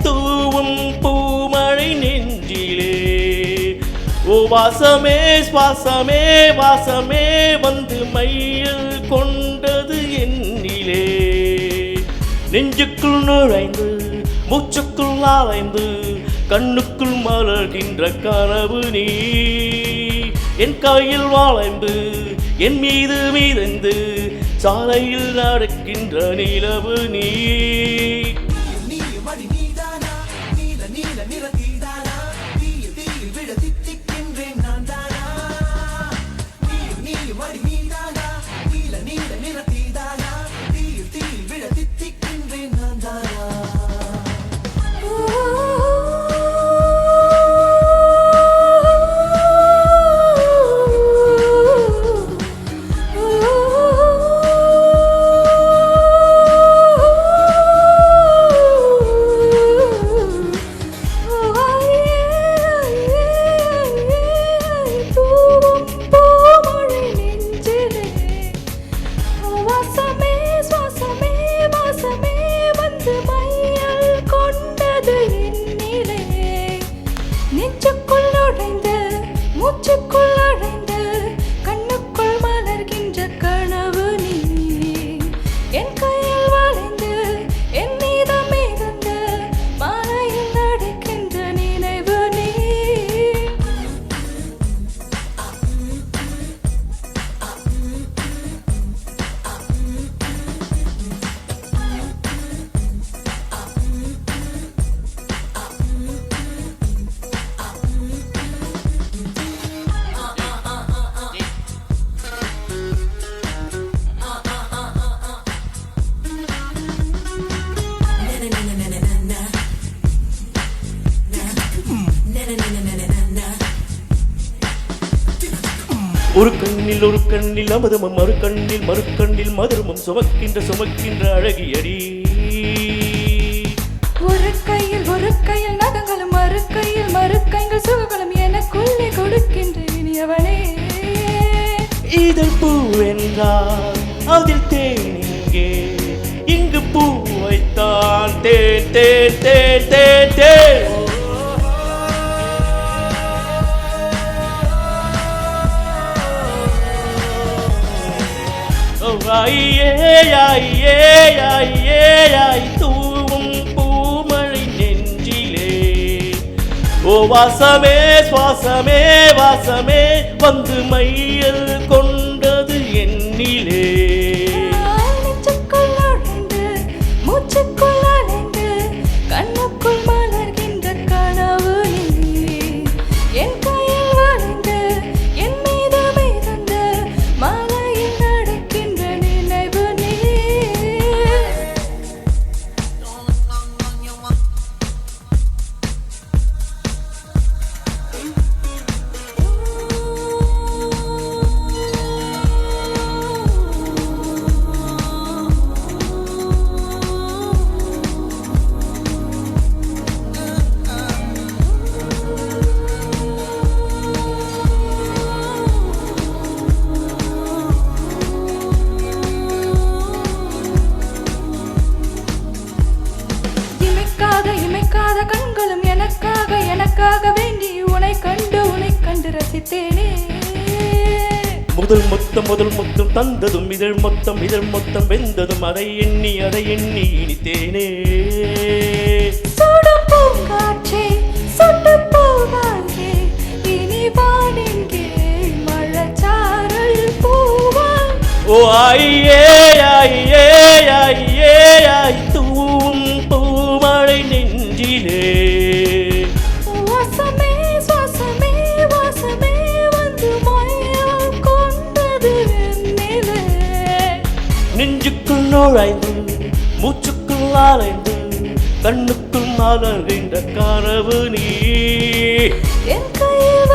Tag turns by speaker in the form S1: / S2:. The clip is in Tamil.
S1: தூவும் பூமழை நெஞ்சிலே ஓ வாசமே சுவாசமே வாசமே வந்து மையல் கொண்டது என்னிலே நெஞ்சுக்குள் நுழைந்து மூச்சுக்குள் அலைந்து கண்ணுக்குள் மலர்கின்ற கனவு நீ என் கையில் வாழ்ந்து என் மீது மீதந்து சாலையில் நடக்கின்ற நிலவு நீ ஒரு கண்ணில் அமுதமும் மறுக்கண்ணில் மதுரமும் சுமக்கின்ற அழகியடி
S2: ஒரு கையில் நகங்களும் மறுக்கைகள் சுகங்களும் எனக்குள்ளே கொடுக்கின்ற இனியவனே
S1: இதழ் பூ என்றால் அதில் தேனிங்கே இங்கு பூ வைத்தான் தேன் தேன் தேன் தேன் தேன் தூவும் பூமழை நெஞ்சிலே ஓ வாசமே சுவாசமே வாசமே வந்து மையல் கொண்டது என்னிலே
S2: மூச்சுக்குள் அலைந்து கண்ணுக்குள் மலர்கின்ற கனவு நீ என் கையில் வளைந்து என் மீது மீதந்து மலையில் நடக்கின்ற நினைவு நீ இமைக்காத கண்களும் எனக்காக வேண்டி உனை கண்டு ரசித்தேனே
S1: முதல் மொத்தம் தந்ததும் இதழ் மொத்தம் வெந்ததும் அதை எண்ணி இனித்தேனே
S2: சுடும் பூங்காற்றே சுட்டு போகாதே இனி வானிங்கே மழச்சாரல் பூவா
S1: ஓ தூவும் பூமழை நெஞ்சிலே
S2: வாசமே சுவாசமே வாசமே வந்து மயம் கொண்டது என்னிலே
S1: நெஞ்சுக்குள் நுழைந்து மூச்சுக்குள் அலைந்து கண்ணுக்குள் மலர்கின்ற கனவு நீ
S2: என் கையில்